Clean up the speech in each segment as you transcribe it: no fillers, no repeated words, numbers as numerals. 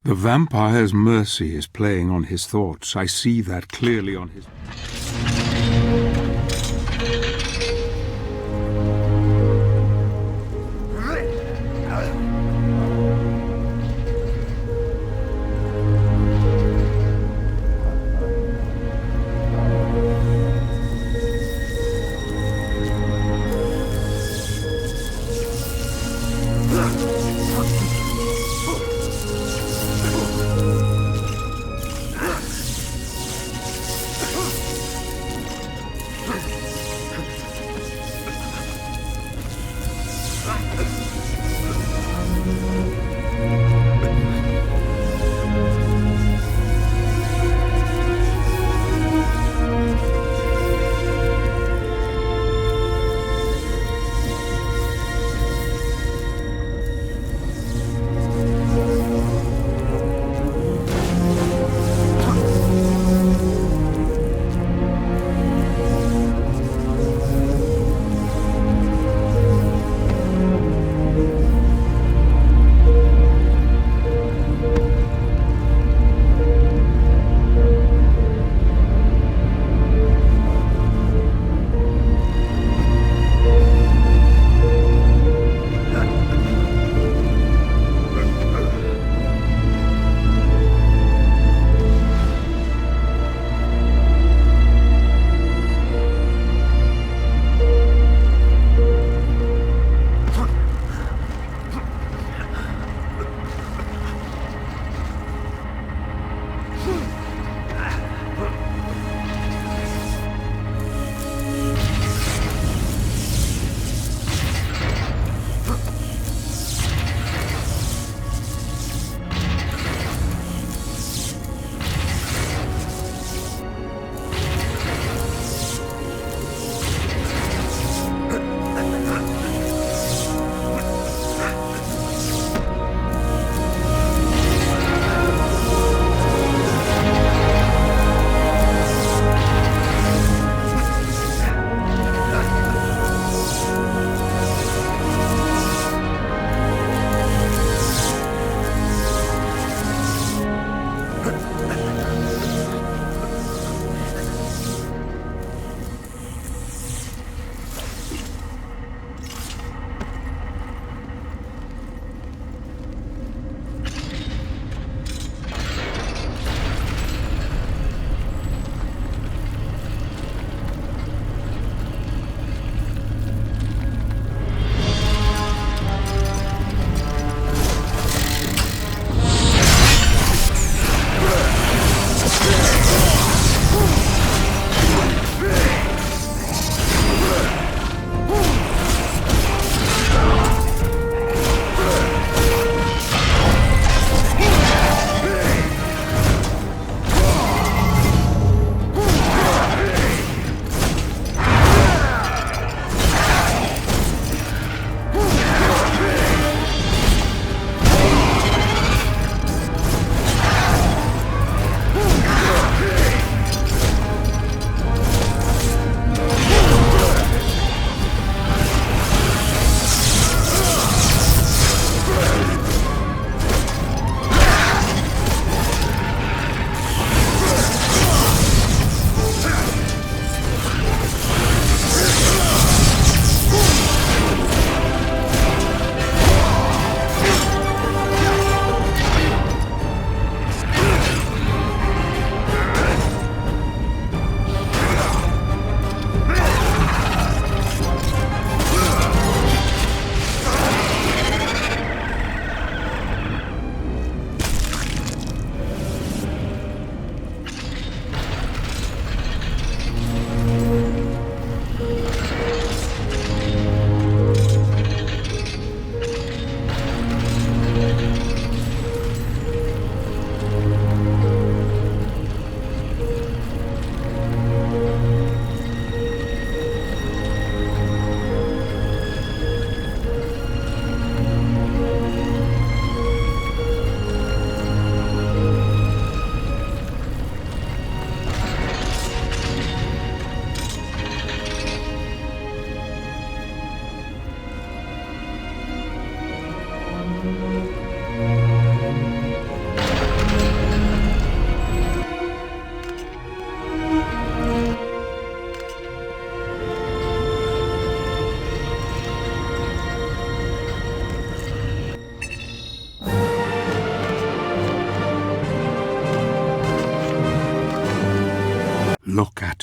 The vampire's mercy is playing on his thoughts. I see that clearly on his...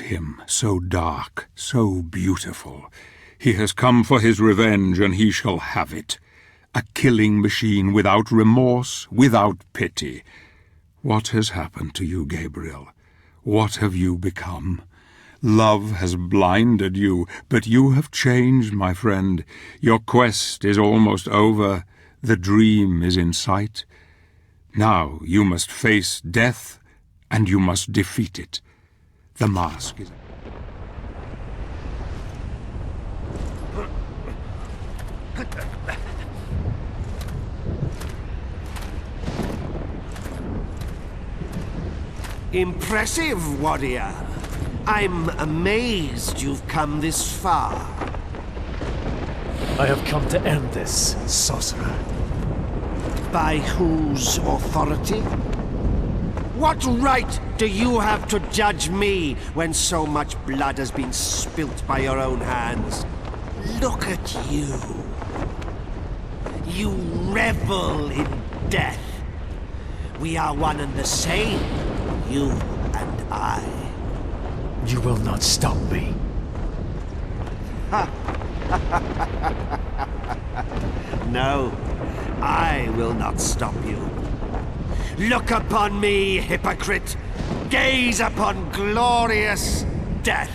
him, so dark, so beautiful. He has come for his revenge, and he shall have it. A killing machine without remorse, without pity. What has happened to you, Gabriel? What have you become? Love has blinded you, but you have changed, my friend. Your quest is almost over. The dream is in sight. Now you must face death, and you must defeat it. The mask is... Impressive, warrior. I'm amazed you've come this far. I have come to end this, sorcerer. By whose authority? What right do you have to judge me when so much blood has been spilt by your own hands? Look at you. You revel in death. We are one and the same, you and I. You will not stop me. No, I will not stop you. Look upon me, hypocrite! Gaze upon glorious death!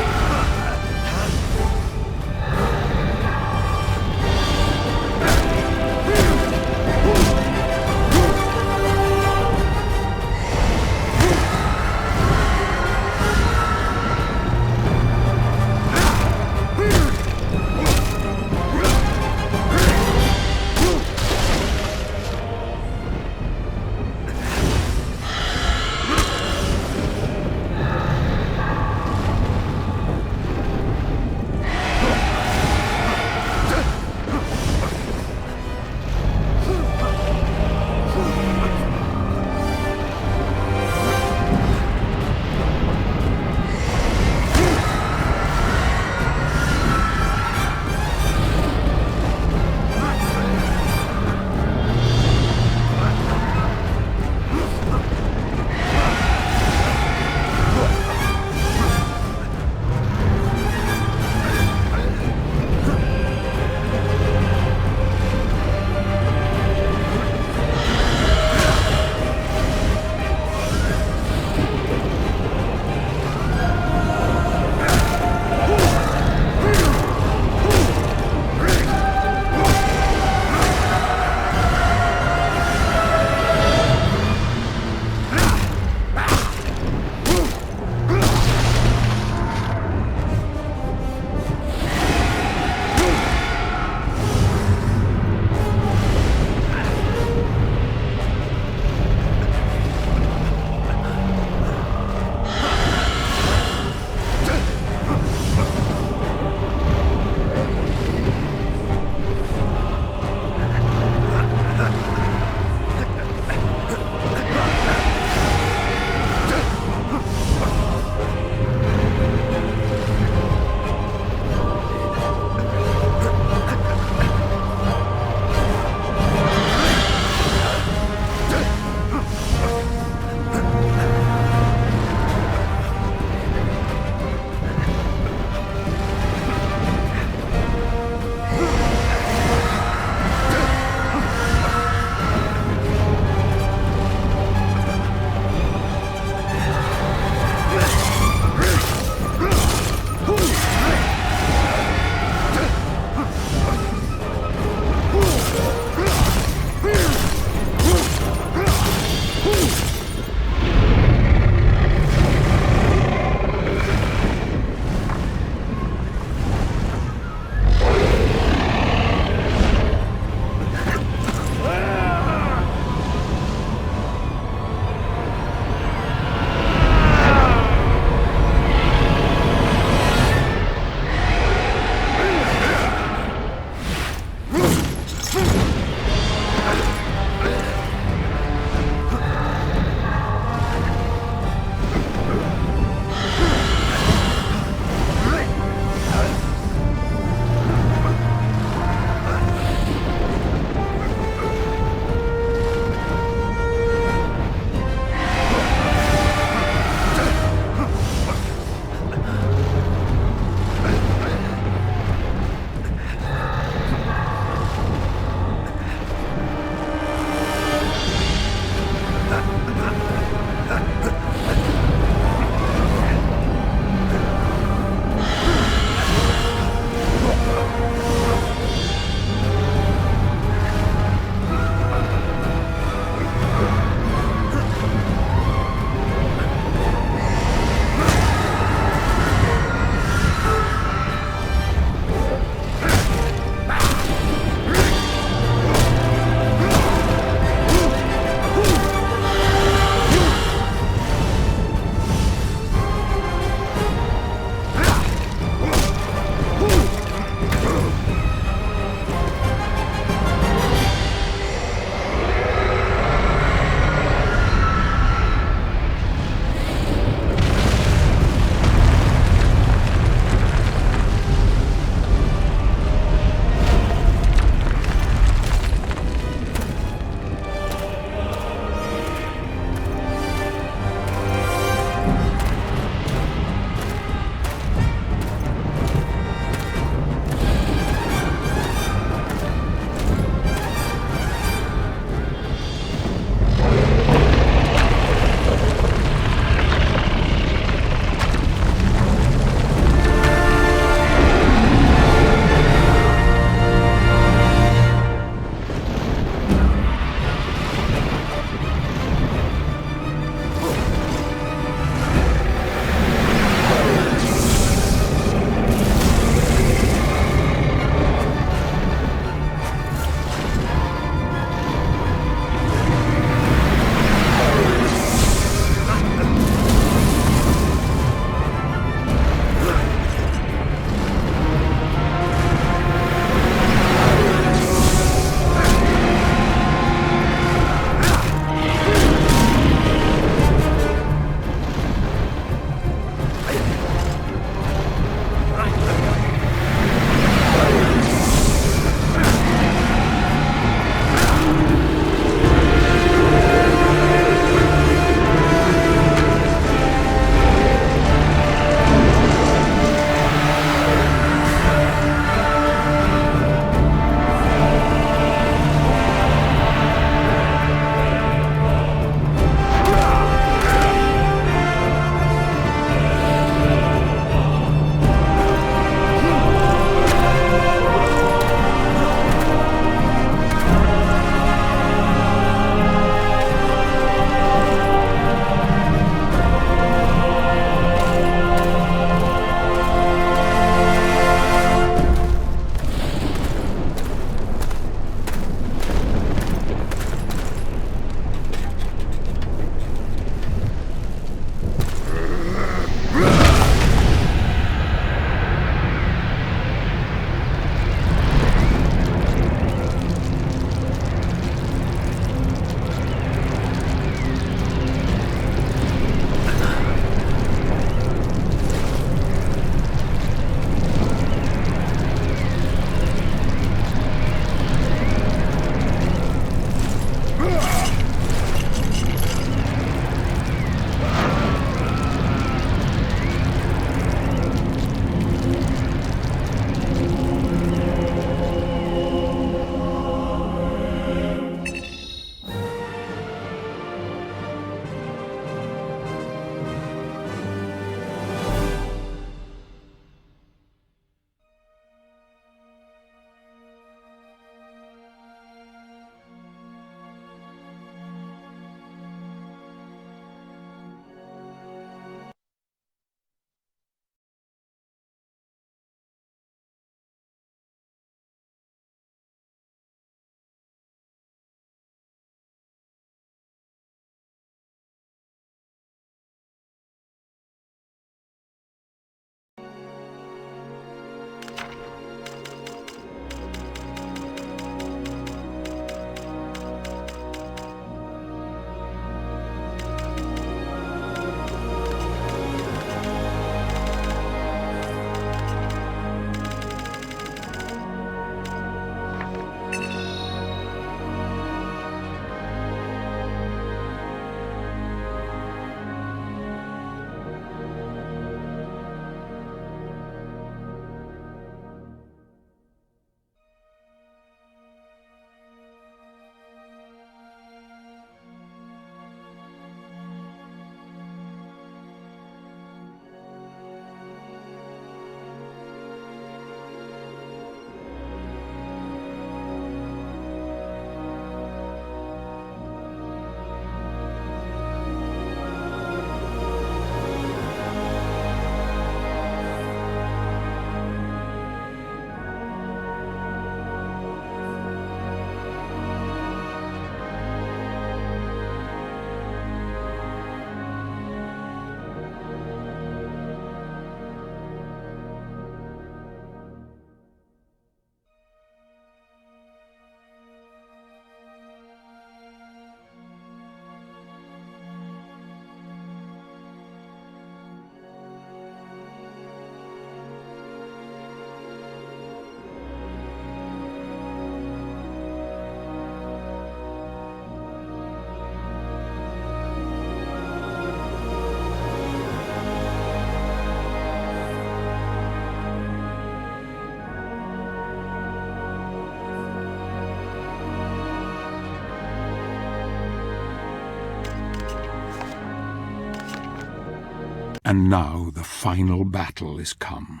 And now the final battle is come.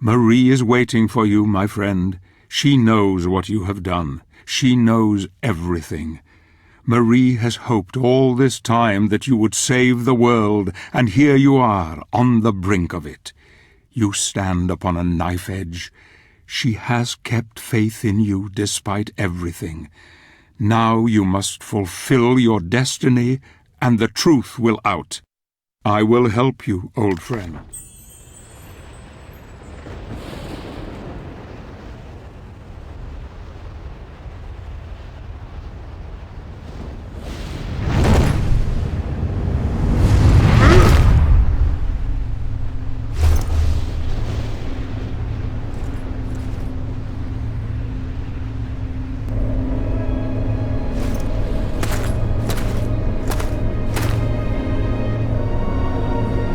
Marie is waiting for you, my friend. She knows what you have done. She knows everything. Marie has hoped all this time that you would save the world, and here you are, on the brink of it. You stand upon a knife edge. She has kept faith in you despite everything. Now you must fulfill your destiny, and the truth will out. I will help you, old friend.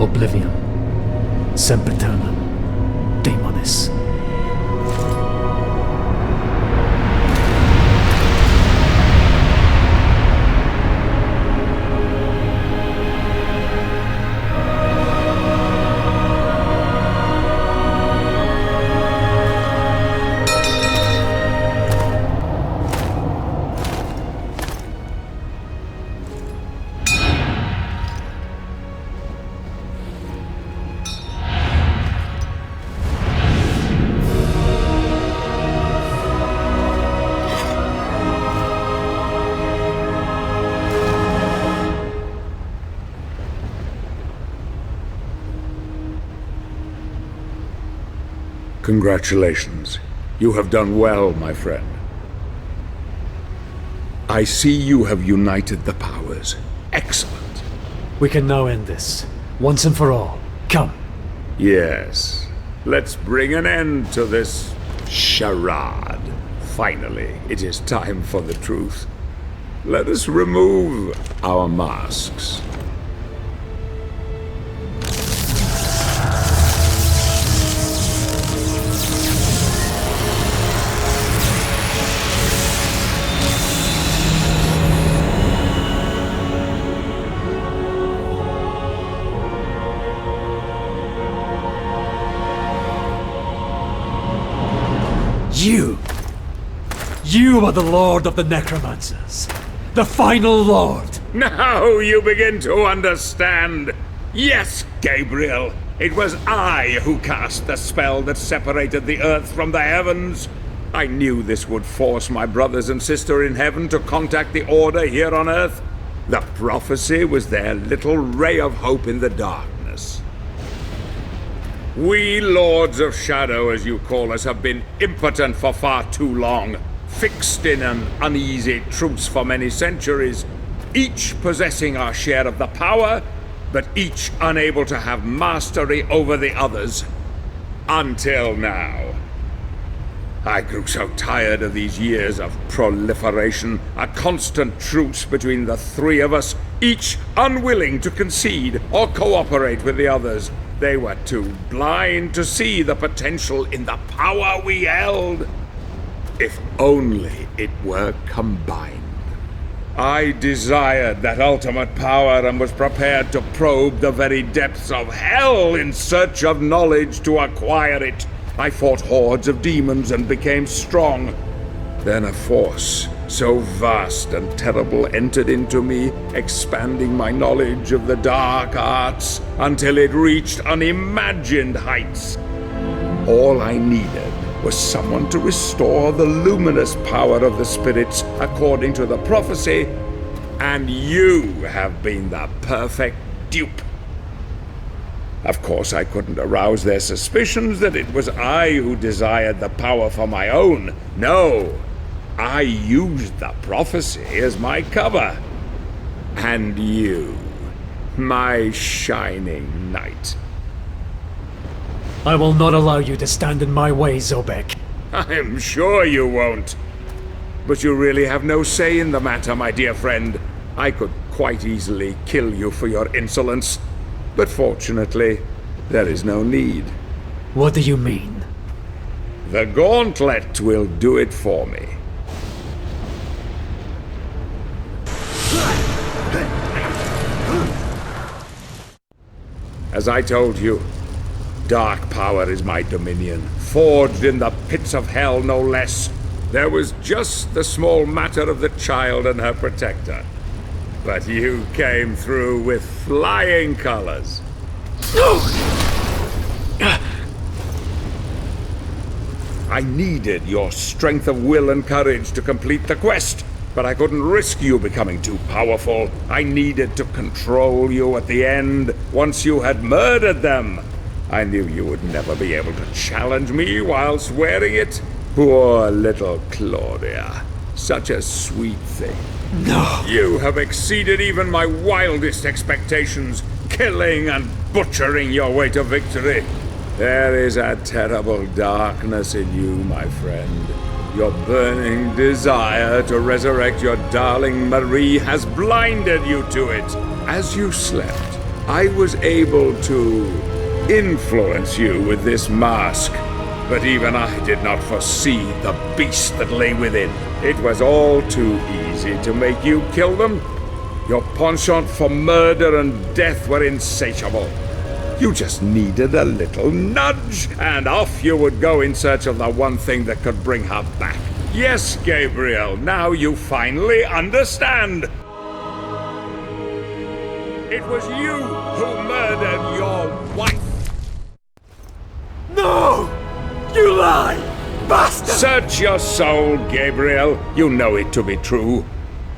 Oblivion. Sempiternum. Demonis. Congratulations. You have done well, my friend. I see you have united the powers. Excellent. We can now end this, once and for all. Come. Yes. Let's bring an end to this charade. Finally, it is time for the truth. Let us remove our masks. You are the Lord of the Necromancers. The final Lord. Now you begin to understand. Yes, Gabriel. It was I who cast the spell that separated the earth from the heavens. I knew this would force my brothers and sister in heaven to contact the Order here on earth. The prophecy was their little ray of hope in the darkness. We Lords of Shadow, as you call us, have been impotent for far too long, fixed in an uneasy truce for many centuries, each possessing our share of the power, but each unable to have mastery over the others. Until now. I grew so tired of these years of proliferation, a constant truce between the three of us, each unwilling to concede or cooperate with the others. They were too blind to see the potential in the power we held. If only it were combined. I desired that ultimate power and was prepared to probe the very depths of hell in search of knowledge to acquire it. I fought hordes of demons and became strong. Then a force so vast and terrible entered into me, expanding my knowledge of the dark arts until it reached unimagined heights. All I needed was someone to restore the luminous power of the spirits according to the prophecy, and you have been the perfect dupe. Of course, I couldn't arouse their suspicions that it was I who desired the power for my own. No, I used the prophecy as my cover. And you, my shining knight. I will not allow you to stand in my way, Zobek. I'm sure you won't. But you really have no say in the matter, my dear friend. I could quite easily kill you for your insolence. But fortunately, there is no need. What do you mean? The gauntlet will do it for me. As I told you, dark power is my dominion, forged in the pits of hell no less. There was just the small matter of the child and her protector. But you came through with flying colors. I needed your strength of will and courage to complete the quest, but I couldn't risk you becoming too powerful. I needed to control you at the end, once you had murdered them. I knew you would never be able to challenge me whilst wearing it. Poor little Claudia. Such a sweet thing. No! You have exceeded even my wildest expectations, killing and butchering your way to victory. There is a terrible darkness in you, my friend. Your burning desire to resurrect your darling Marie has blinded you to it. As you slept, I was able to influence you with this mask. But even I did not foresee the beast that lay within. It was all too easy to make you kill them. Your penchant for murder and death were insatiable. You just needed a little nudge, and off you would go in search of the one thing that could bring her back. Yes, Gabriel, now you finally understand. It was you who murdered your wife. No! You lie! Bastard! Search your soul, Gabriel. You know it to be true.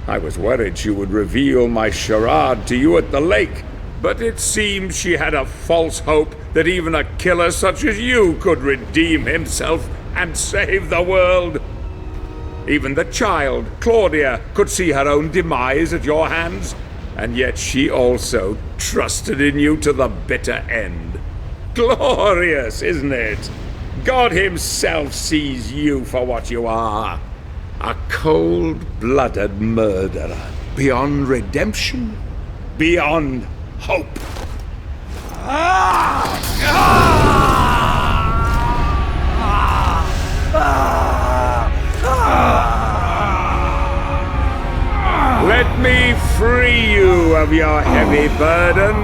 I was worried she would reveal my charade to you at the lake. But it seems she had a false hope that even a killer such as you could redeem himself and save the world. Even the child, Claudia, could see her own demise at your hands, and yet she also trusted in you to the bitter end. Glorious, isn't it? God himself sees you for what you are. A cold-blooded murderer. Beyond redemption, beyond hope. Let me free you of your heavy burden.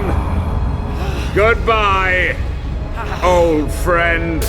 Goodbye, old friend.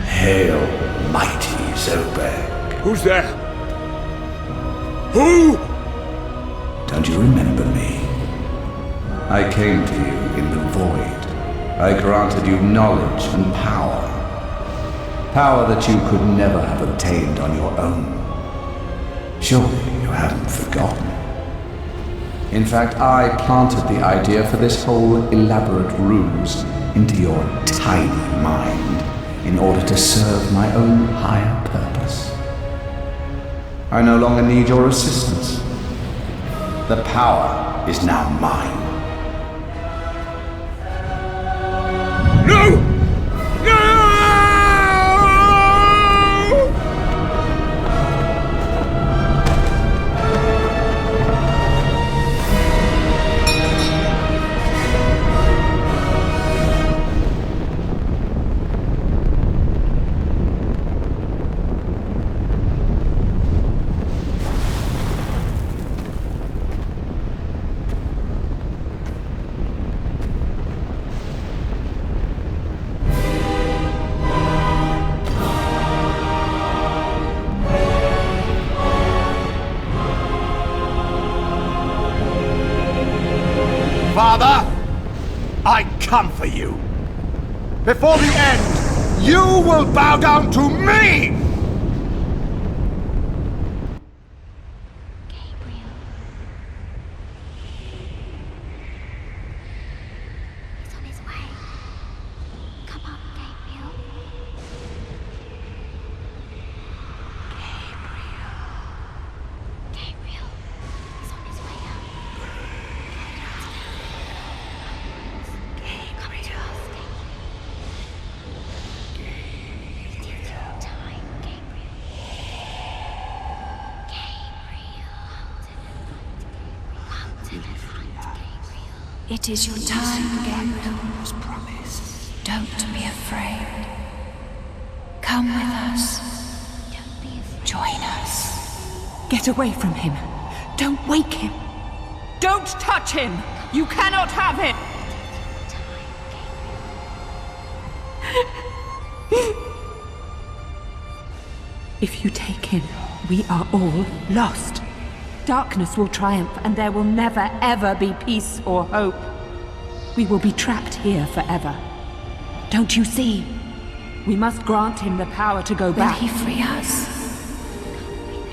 Hail, mighty Zobek. Who's there? Who? Don't you remember me? I came to you in the void. I granted you knowledge and power. Power that you could never have obtained on your own. Surely you haven't forgotten. In fact, I planted the idea for this whole elaborate ruse into your tiny mind in order to serve my own higher purpose. I no longer need your assistance. The power is now mine. No! No! Father, I come for you. Before the end, you will bow down to me! Gabriel. He's on his way. Come on, Gabriel. Gabriel. It is your time, Gabriel. Don't be afraid. Come with us. Join us. Get away from him. Don't wake him. Don't touch him. You cannot have him. If you take him, we are all lost. Darkness will triumph, and there will never, ever be peace or hope. We will be trapped here forever. Don't you see? We must grant him the power to go Will back. he free us?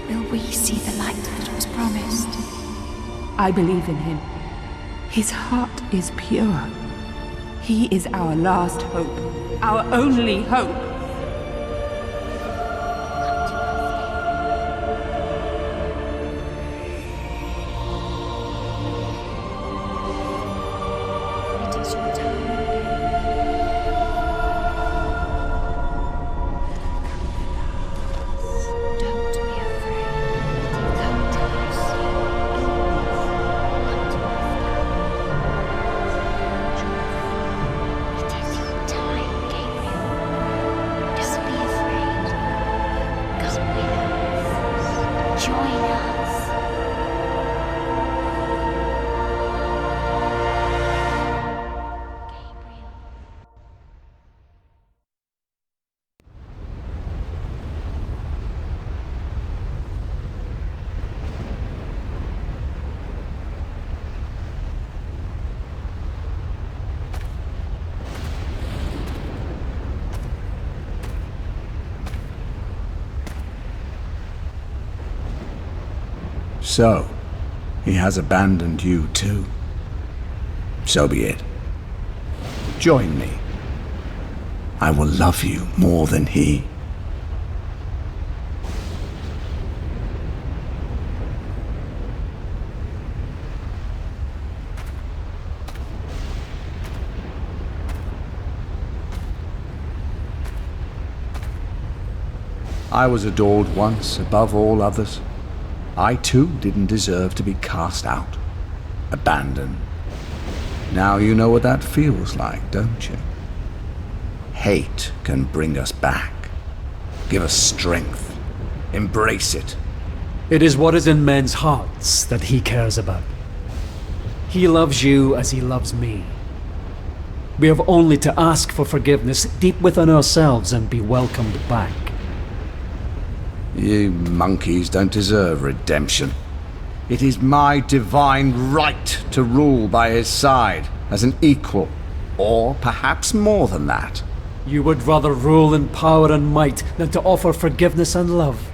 Will we see the light that was promised? I believe in him. His heart is pure. He is our last hope, our only hope. It is your time. Don't be afraid. Come to us. It is your time, Gabriel. Don't be afraid. Come with us. Join us. Gabriel. So, he has abandoned you too. So be it. Join me. I will love you more than he. I was adored once above all others. I too didn't deserve to be cast out, abandoned. Now you know what that feels like, don't you? Hate can bring us back, give us strength, embrace it. It is what is in men's hearts that he cares about. He loves you as he loves me. We have only to ask for forgiveness deep within ourselves and be welcomed back. You monkeys don't deserve redemption. It is my divine right to rule by his side as an equal, or perhaps more than that. You would rather rule in power and might than to offer forgiveness and love.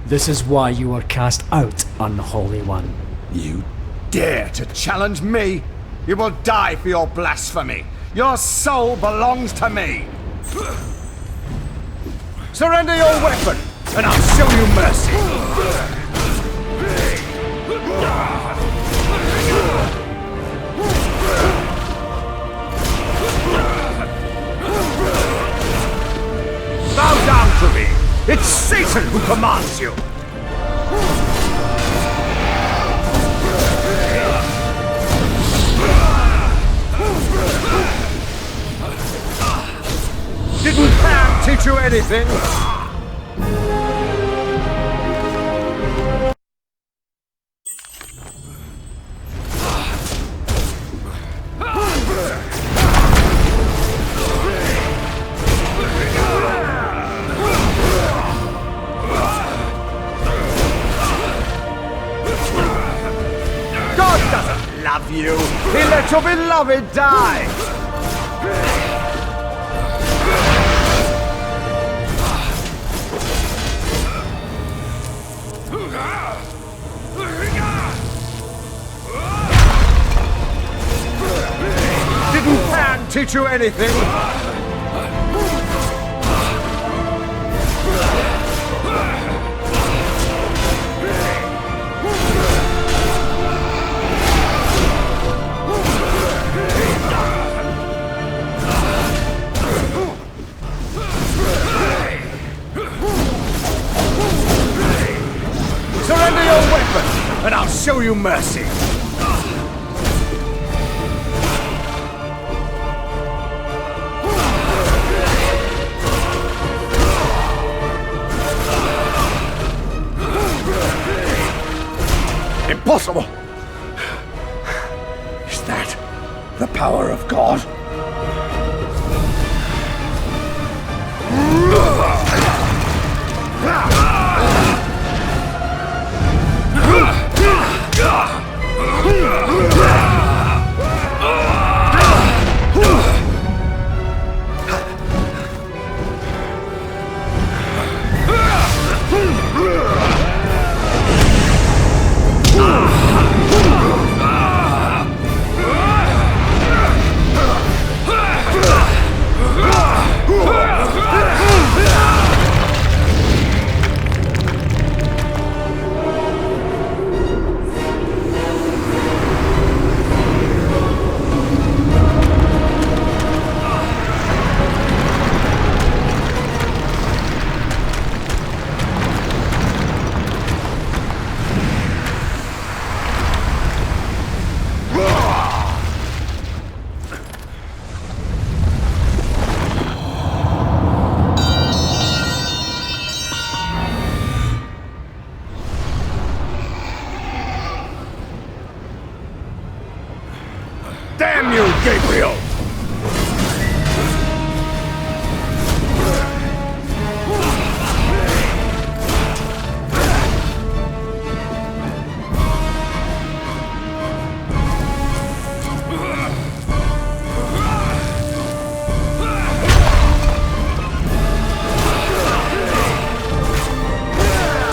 This is why you are cast out, unholy one. You dare to challenge me? You will die for your blasphemy. Your soul belongs to me. Surrender your weapon, and I'll show you mercy. Bow down to me. It's Satan who commands you. Didn't Pam teach you anything? God doesn't love you. He let your beloved die. Didn't Pan teach you anything? Surrender your weapon! and I'll show you mercy. Impossible! Is that the power of God? Damn you, Gabriel!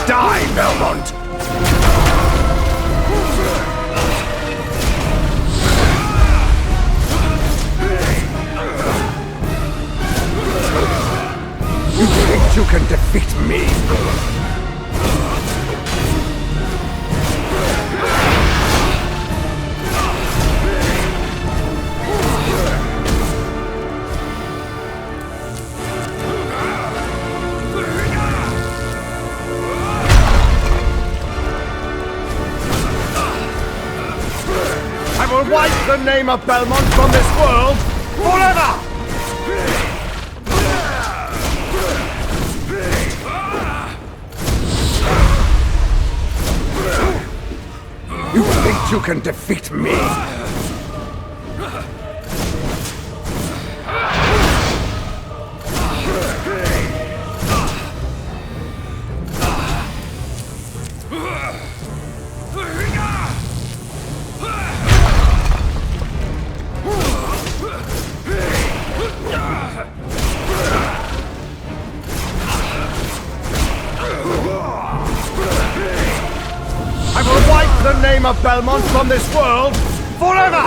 Die, Belmont! You think you can defeat me? I will wipe the name of Belmont from this world forever! You think you can defeat me? I will wipe the name of Belmont from this world forever!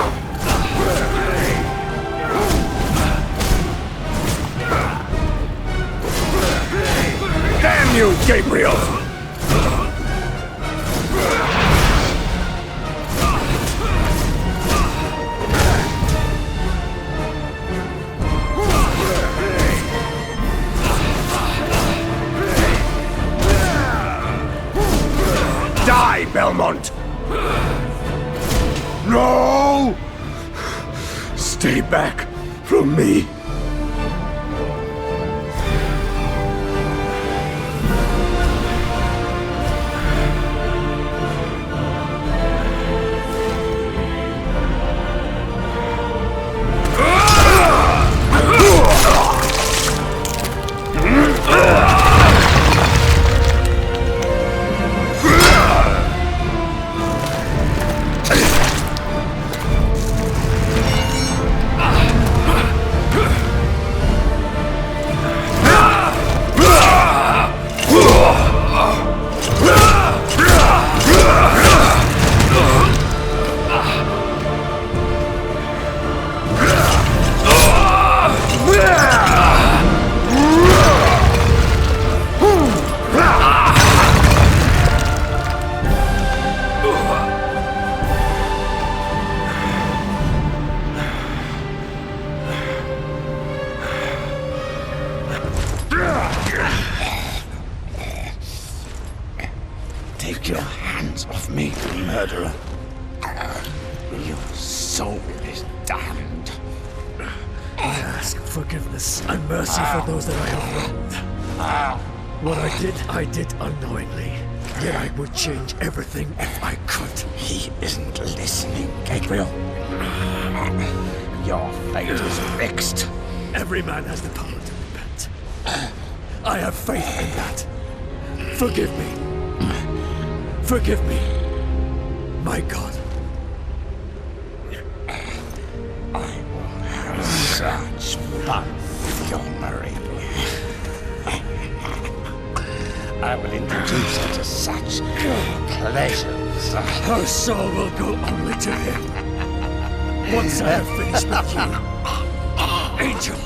Damn you, Gabriel! Die, Belmont! No! Stay back from me. murderer. Your soul is damned. I ask forgiveness and mercy for those that I have wronged. What I did unknowingly. Yet I would change everything if I could. He isn't listening, Gabriel. Your fate is fixed. Every man has the power to repent. I have faith in that. Forgive me. Forgive me, my God. I will have such fun with your Marie. I will introduce her to such pleasures. Her soul will go only to him. Once I have finished with you. Angel!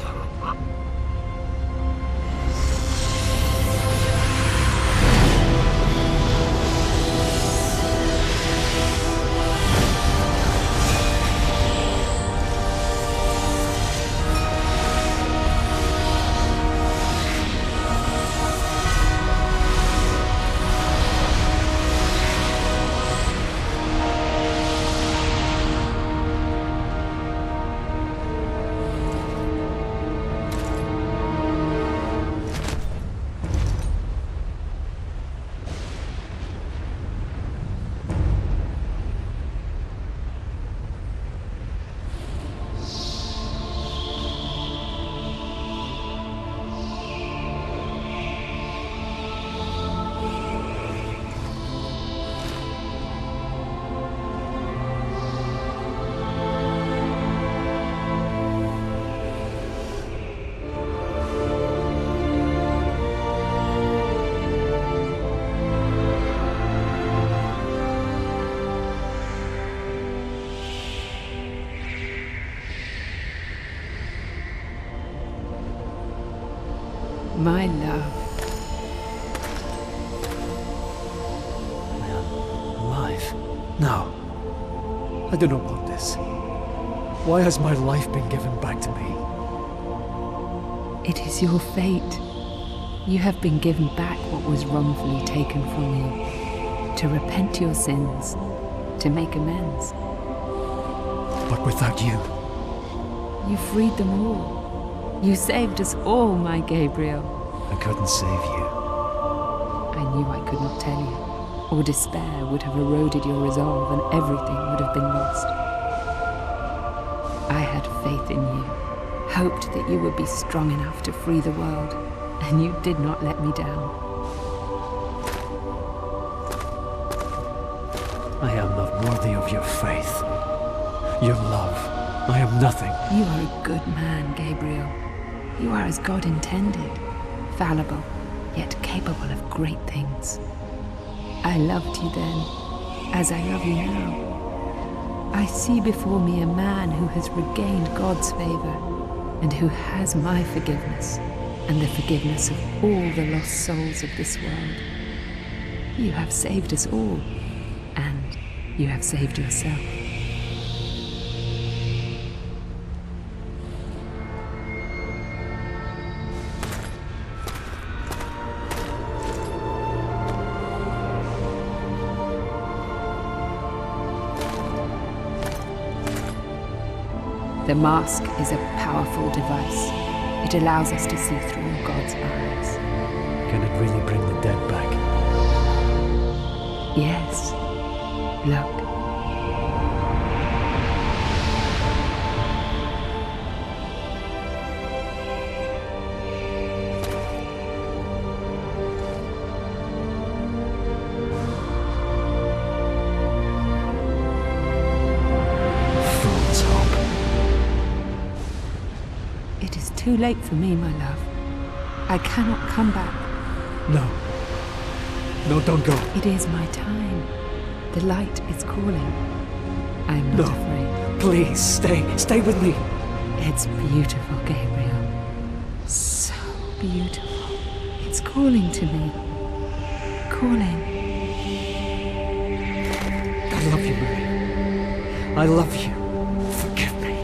My love. Alive? No. I do not want this. Why has my life been given back to me? It is your fate. You have been given back what was wrongfully taken from you. To repent your sins. To make amends. But without you, You freed them all. You saved us all, my Gabriel. I couldn't save you. I knew I could not tell you, or despair would have eroded your resolve and everything would have been lost. I had faith in you, hoped that you would be strong enough to free the world, and you did not let me down. I am not worthy of your faith. Your love. I am nothing. You are a good man, Gabriel. You are as God intended, fallible, yet capable of great things. I loved you then, as I love you now. I see before me a man who has regained God's favor, and who has my forgiveness, and the forgiveness of all the lost souls of this world. You have saved us all, and you have saved yourself. The mask is a powerful device. It allows us to see through God's eyes. Can it really bring the dead back? Yes. Look. Fool's hope. It is too late for me, my love. I cannot come back. No. No, don't go. It is my time. The light is calling. I'm not No. afraid. Please, stay. Stay with me. It's beautiful, Gabriel. So beautiful. It's calling to me. Calling. I love you, Marie. I love you. Forgive me.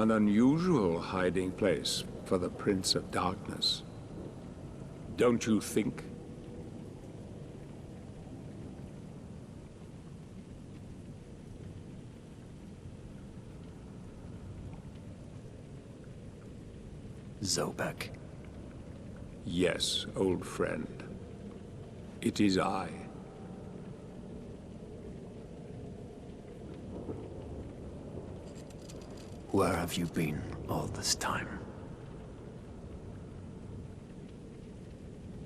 An unusual hiding place for the Prince of Darkness. Don't you think? Zobek. Yes, old friend. It is I. Where have you been all this time?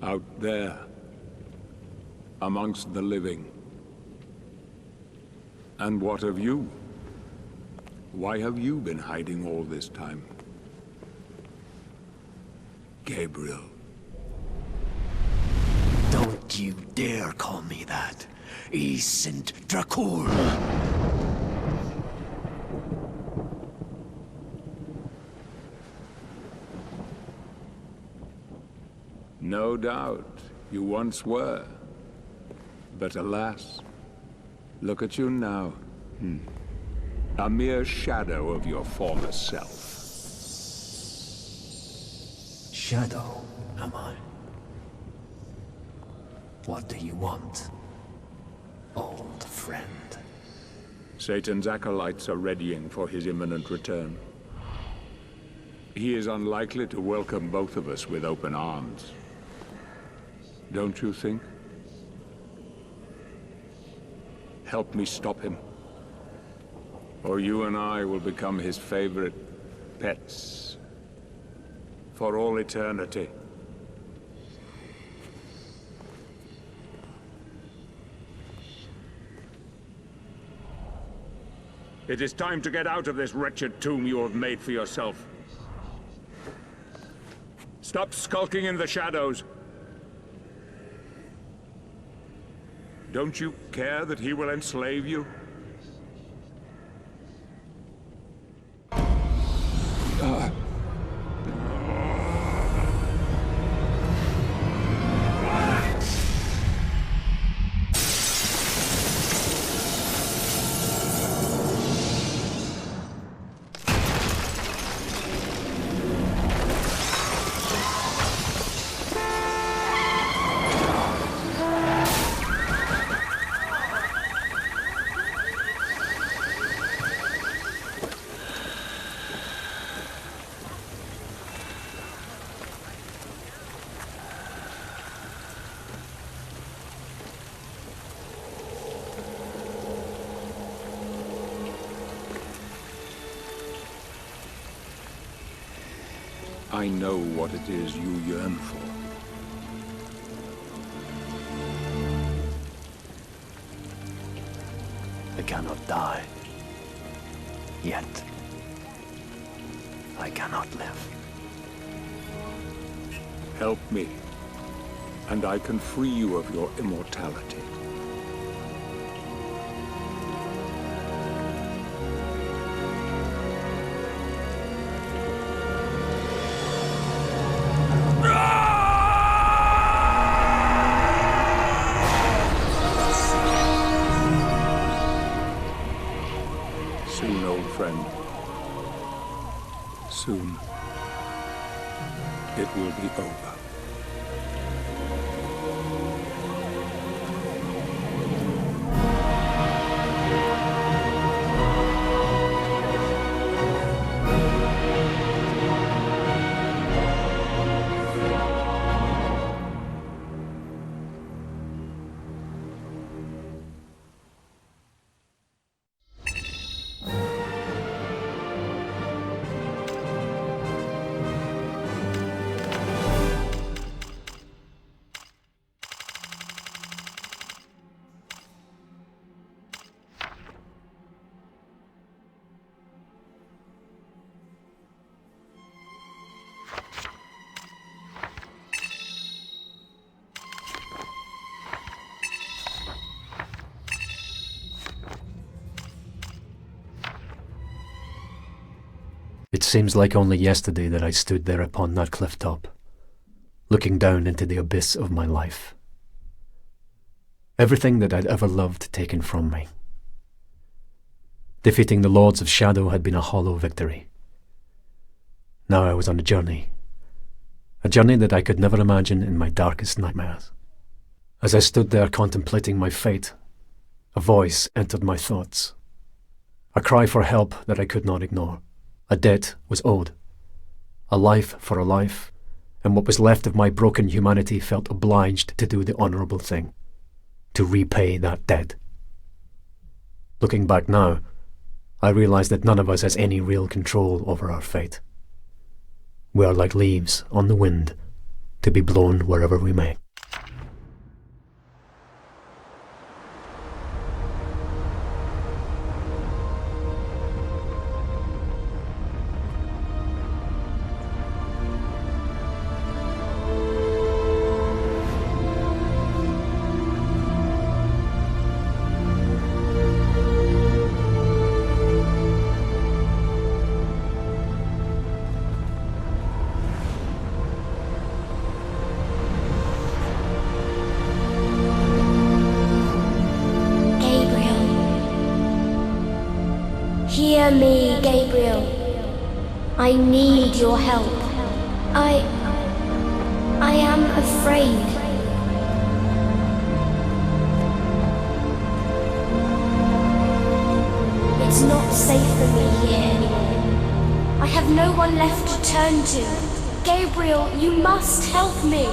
Out there. Amongst the living. And what of you? Why have you been hiding all this time? Gabriel. Don't you dare call me that. I sind Dracul. No doubt, you once were. But alas, look at you now. A mere shadow of your former self. Shadow, am I? What do you want, old friend? Satan's acolytes are readying for his imminent return. He is unlikely to welcome both of us with open arms. Don't you think? Help me stop him. Or you and I will become his favorite pets. For all eternity. It is time to get out of this wretched tomb you have made for yourself. Stop skulking in the shadows. Don't you care that he will enslave you? I know what it is you yearn for. I cannot die. Yet. I cannot live. Help me, and I can free you of your immortality. Soon, old friend. Soon. It will be over. It seems like only yesterday that I stood there upon that cliff top, looking down into the abyss of my life. Everything that I'd ever loved taken from me. Defeating the Lords of Shadow had been a hollow victory, Now I was on a journey that I could never imagine in my darkest nightmares. As I stood there contemplating my fate, a voice entered my thoughts. A cry for help that I could not ignore. A debt was owed. A life for a life, and what was left of my broken humanity felt obliged to do the honourable thing, to repay that debt. Looking back now, I realize that none of us has any real control over our fate. We are like leaves on the wind, to be blown wherever we may. Hear me, Gabriel. I need your help. I am afraid. It's not safe for me here anymore. I have no one left to turn to. Gabriel, you must help me.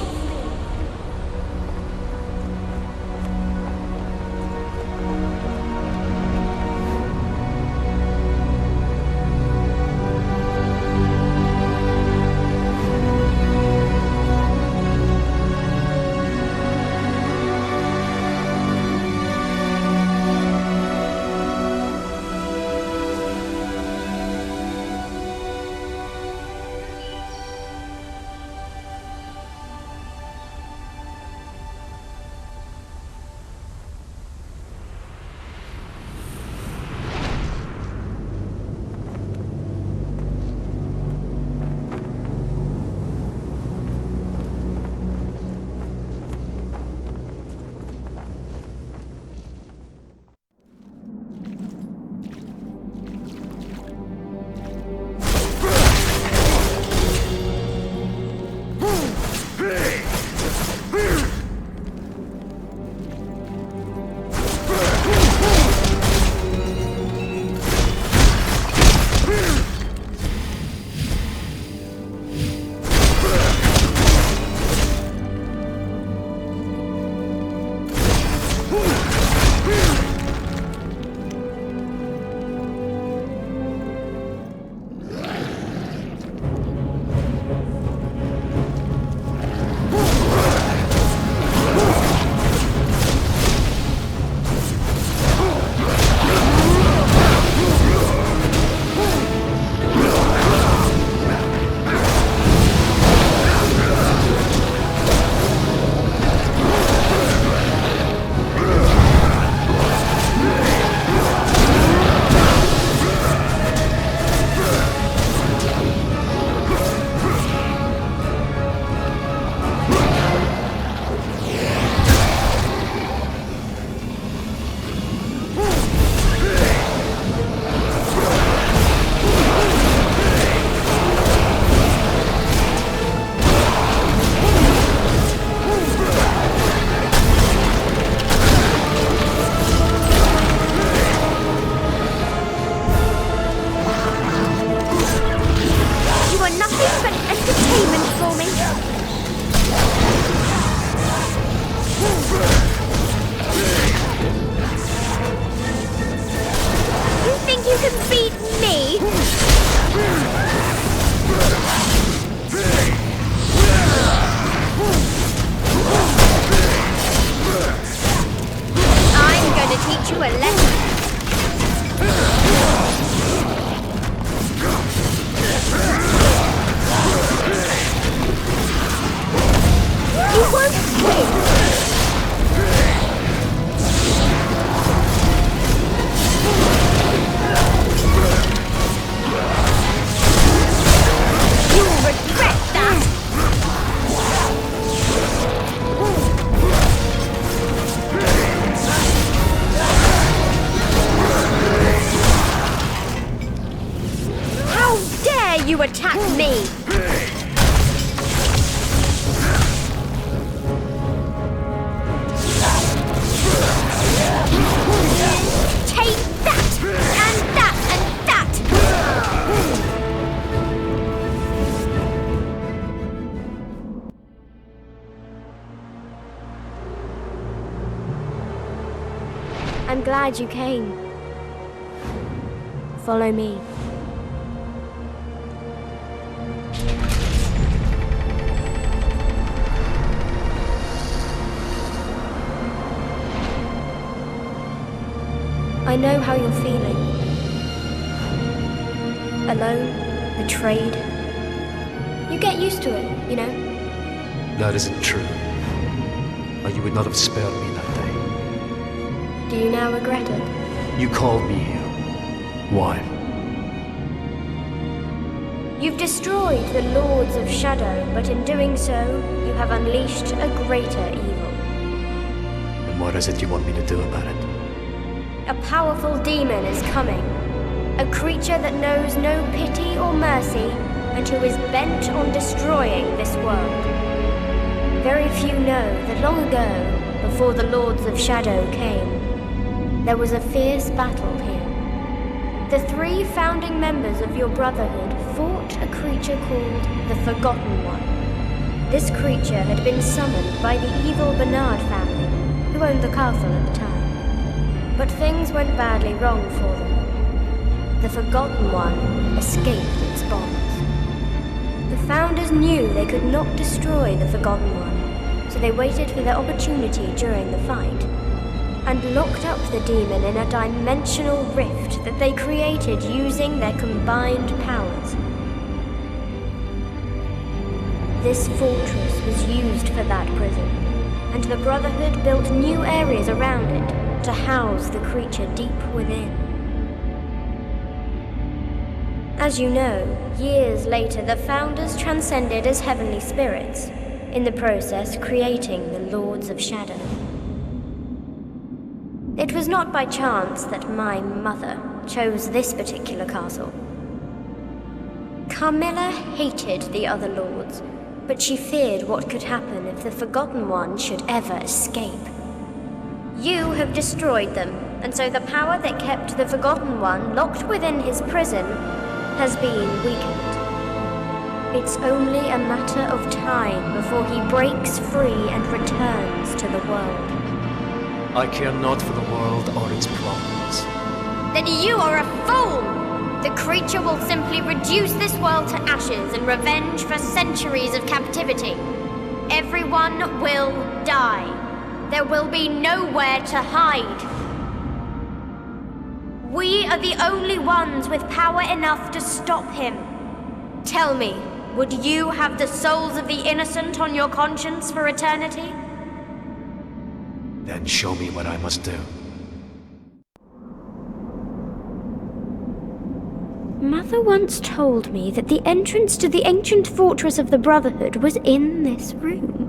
I'm glad you came. Follow me. I know how you're feeling. Alone, betrayed. You get used to it, you know? That isn't true. Or you would not have spared me that day. Do you now regret it? You called me here. Why? You've destroyed the Lords of Shadow, but in doing so, you have unleashed a greater evil. And what is it you want me to do about it? A powerful demon is coming. A creature that knows no pity or mercy, and who is bent on destroying this world. Very few know that long ago, before the Lords of Shadow came, there was a fierce battle here. The 3 founding members of your Brotherhood fought a creature called the Forgotten One. This creature had been summoned by the evil Bernard family, who owned the castle at the time. But things went badly wrong for them. The Forgotten One escaped its bonds. The Founders knew they could not destroy the Forgotten One, so they waited for their opportunity during the fight, and locked up the demon in a dimensional rift that they created using their combined powers. This fortress was used for that prison, and the Brotherhood built new areas around it to house the creature deep within. As you know, years later the Founders transcended as heavenly spirits, in the process creating the Lords of Shadow. It was not by chance that my mother chose this particular castle. Carmilla hated the other lords, but she feared what could happen if the Forgotten One should ever escape. You have destroyed them, and so the power that kept the Forgotten One locked within his prison has been weakened. It's only a matter of time before he breaks free and returns to the world. I care not for the world or its problems. Then you are a fool! The creature will simply reduce this world to ashes in revenge for centuries of captivity. Everyone will die. There will be nowhere to hide. We are the only ones with power enough to stop him. Tell me, would you have the souls of the innocent on your conscience for eternity? Then show me what I must do. Mother once told me that the entrance to the ancient fortress of the Brotherhood was in this room.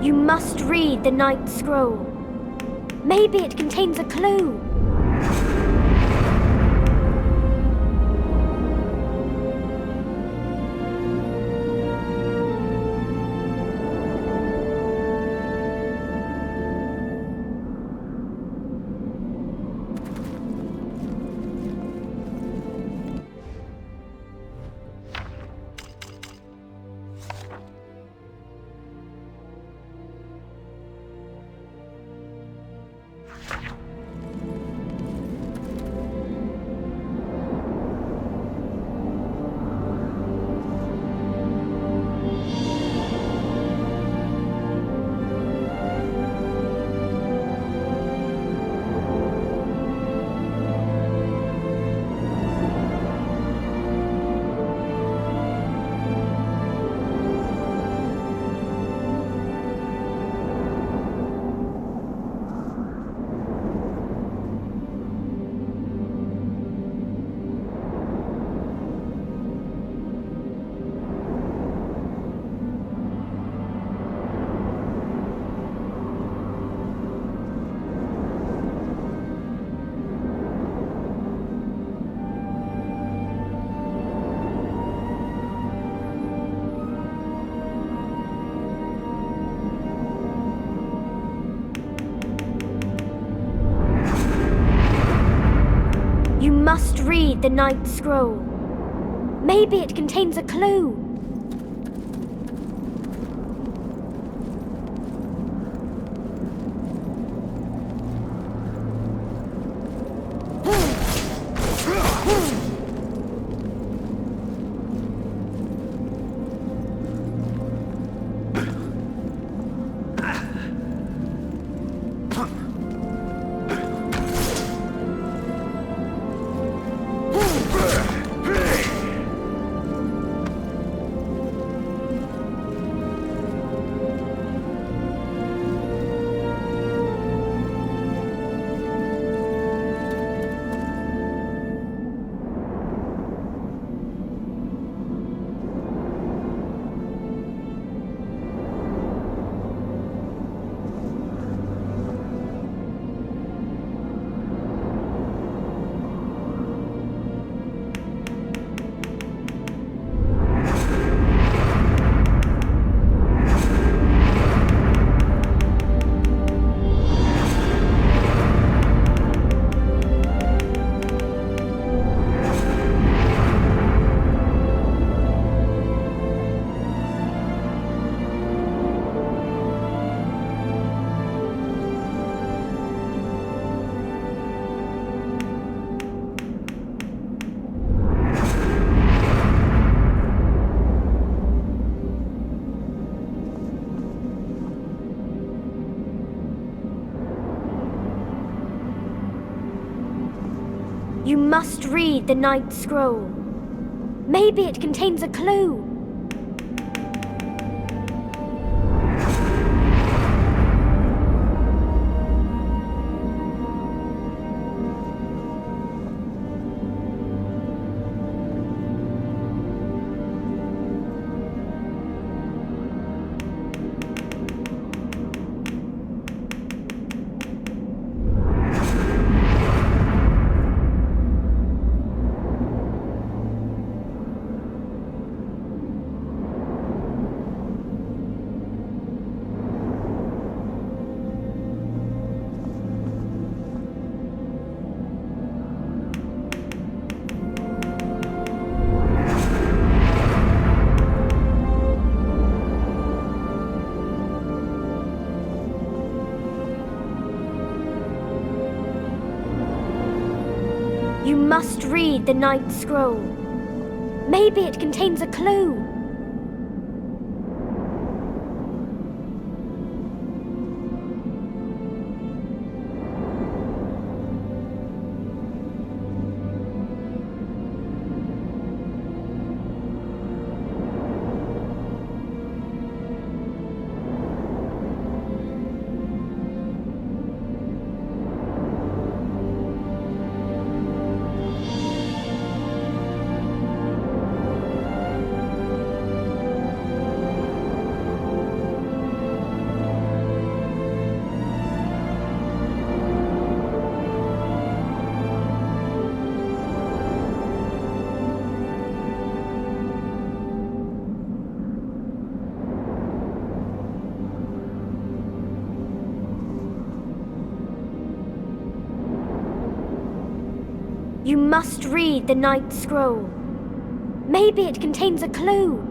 You must read the Night Scroll. Maybe it contains a clue. You must read the Night Scroll. Maybe it contains a clue. You must read the Night Scroll. Maybe it contains a clue. You must read the Night Scroll. Maybe it contains a clue. You must read the Night Scroll. Maybe it contains a clue.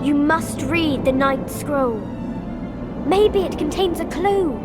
You must read the Night Scroll. Maybe it contains a clue.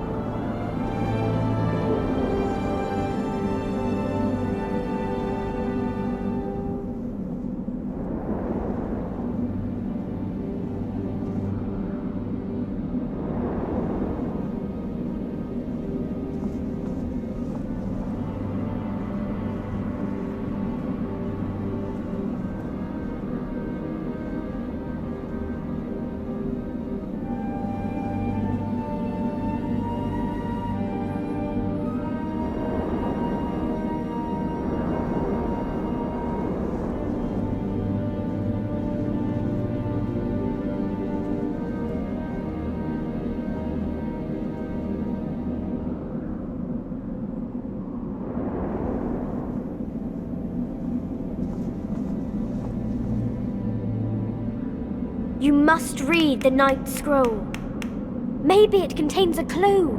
You must read the Night Scroll. Maybe it contains a clue.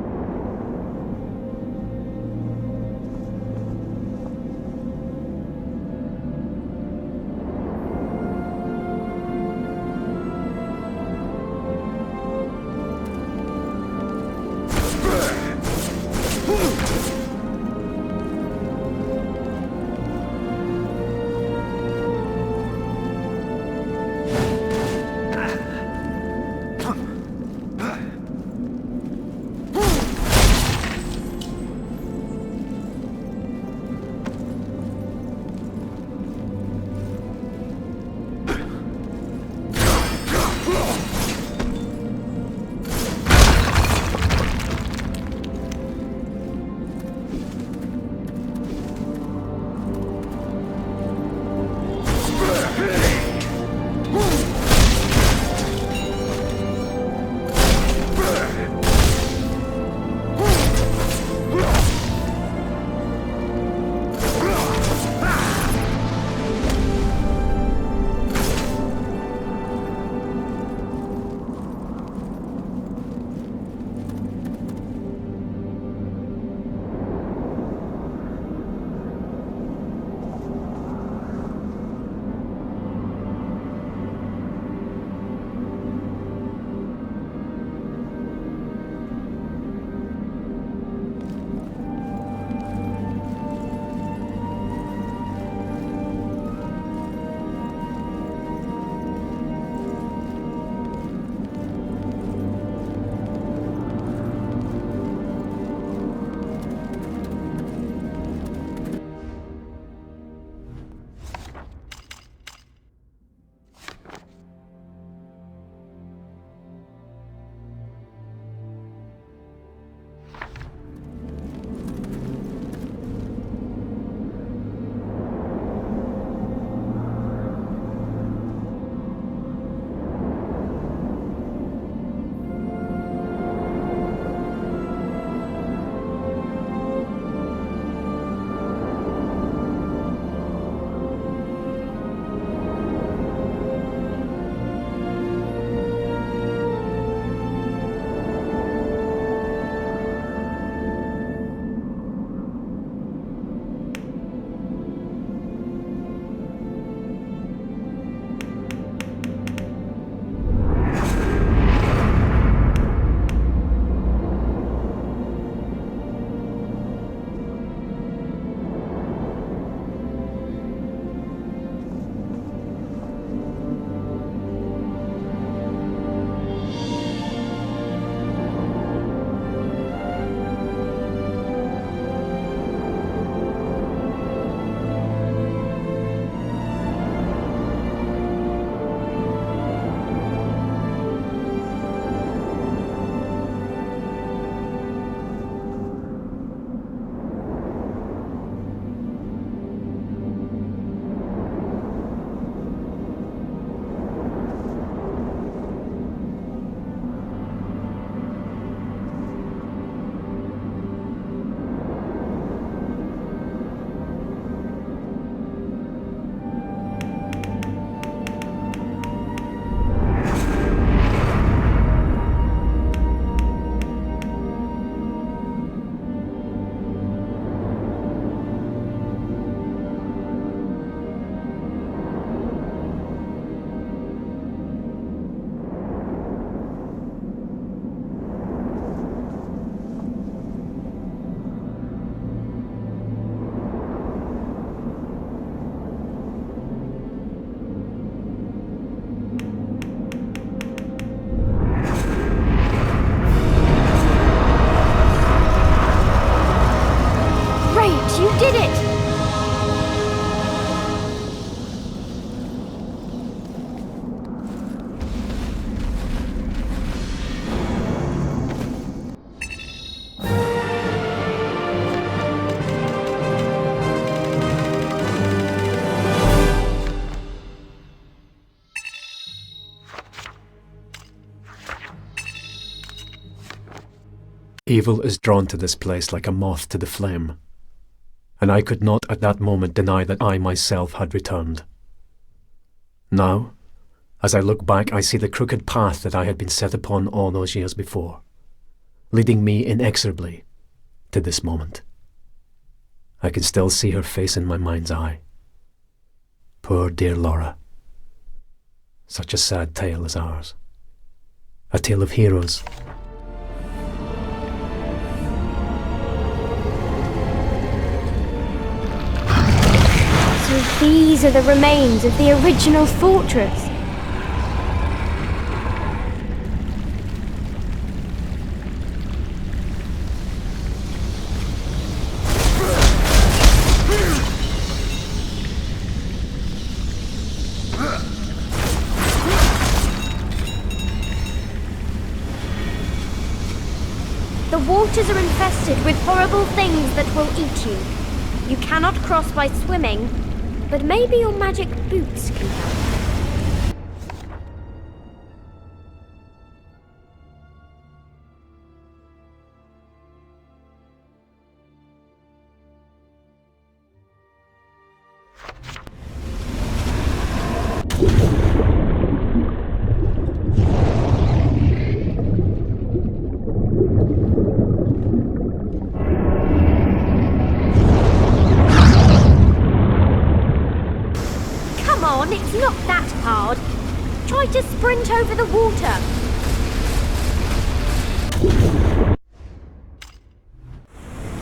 did it! Evil is drawn to this place like a moth to the flame, and I could not at that moment deny that I myself had returned. Now, as I look back, I see the crooked path that I had been set upon all those years before, leading me inexorably to this moment. I can still see her face in my mind's eye. Poor dear Laura. Such a sad tale is ours. A tale of heroes. So these are the remains of the original fortress. The waters are infested with horrible things that will eat you. You cannot cross by swimming, but maybe your magic boots can help. It's not that hard. Try to sprint over the water.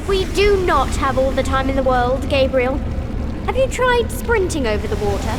We do not have all the time in the world, Gabriel. Have you tried sprinting over the water?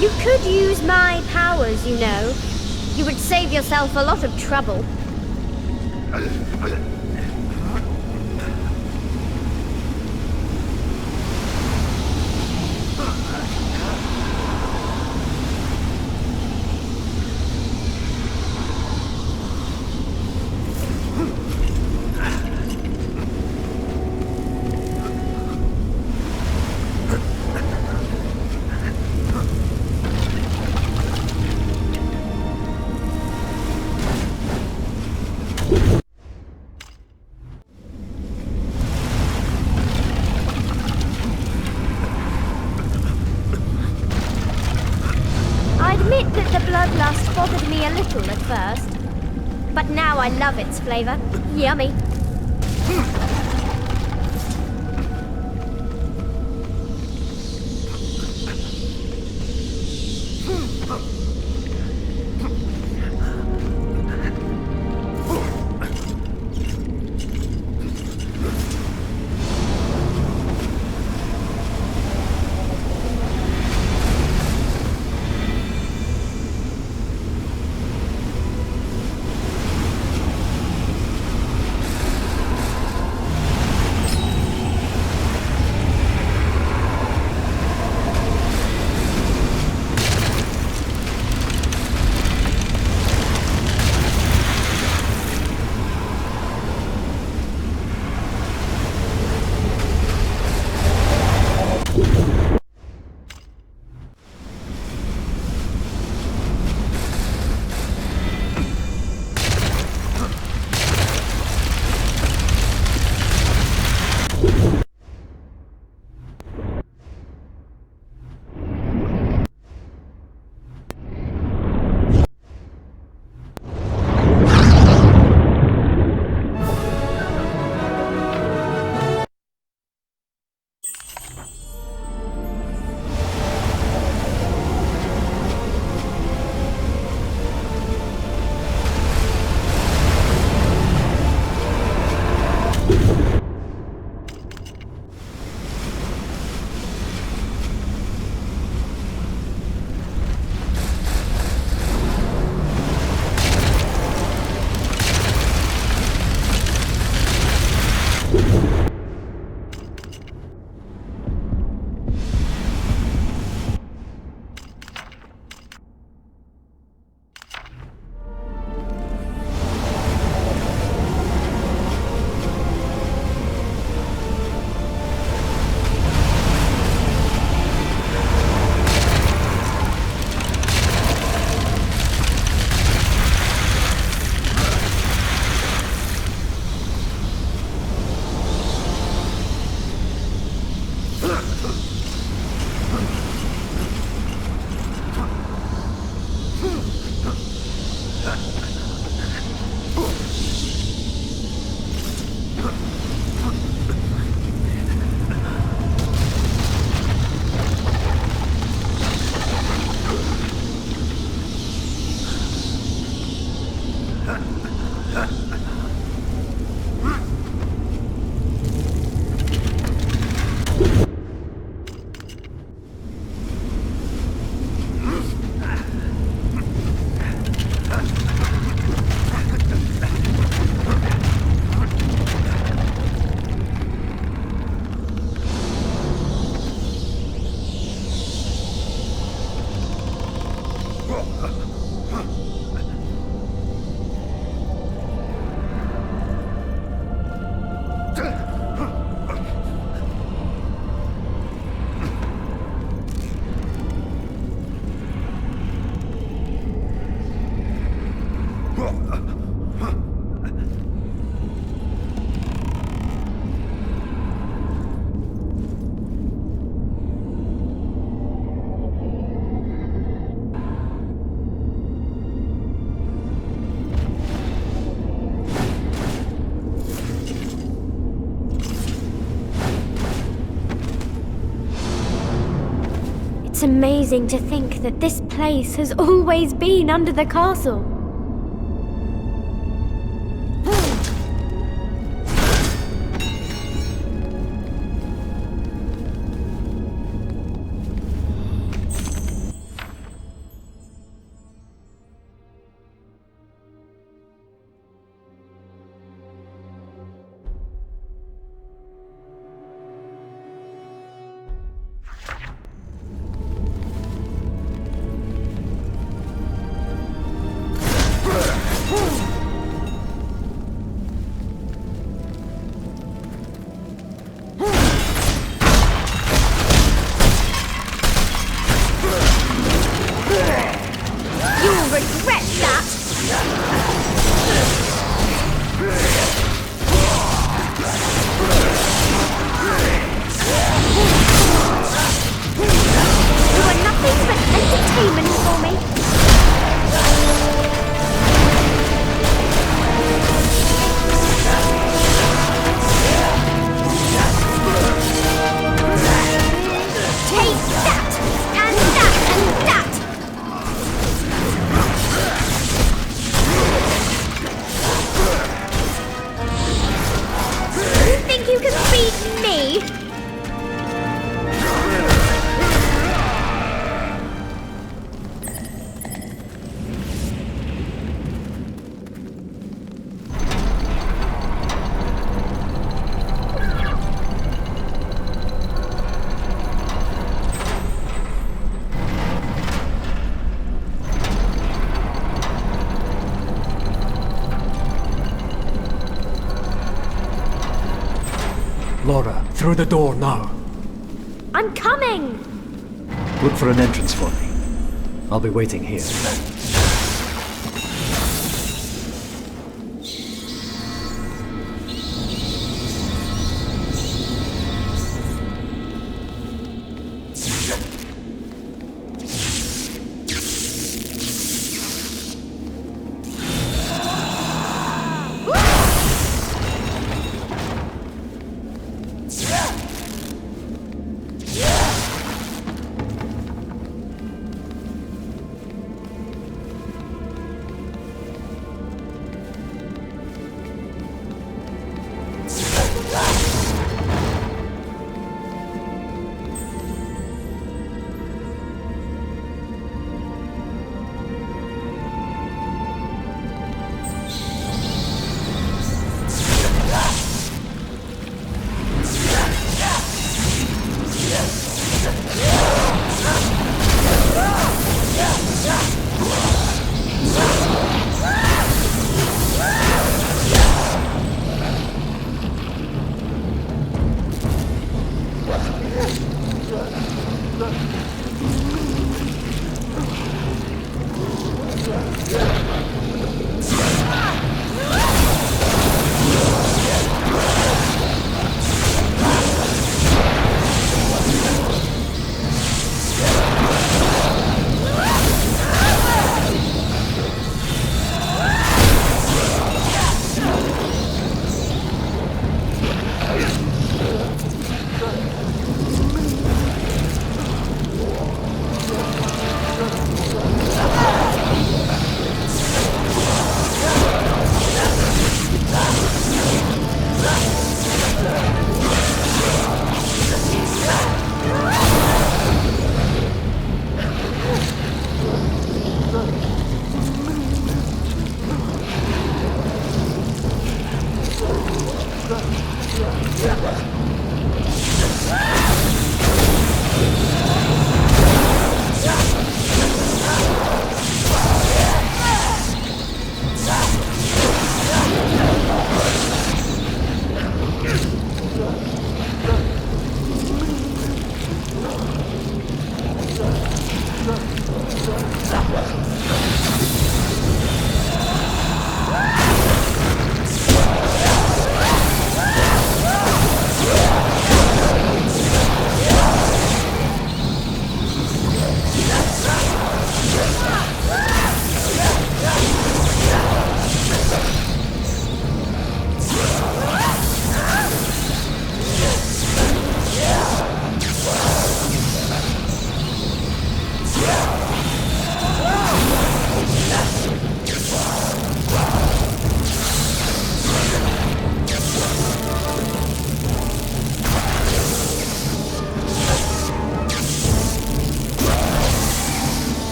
You could use my powers, you know. You would save yourself a lot of trouble. The bloodlust bothered me a little at first, but now I love its flavour. Yummy. It's amazing to think that this place has always been under the castle. Laura, through the door now. I'm coming! Look for an entrance for me. I'll be waiting here.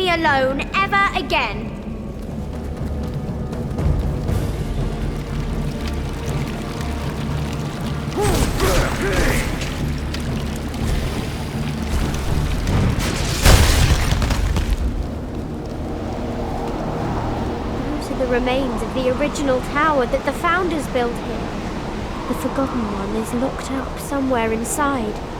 me alone ever again. Those are the remains of the original tower that the Founders built here. The Forgotten One is locked up somewhere inside.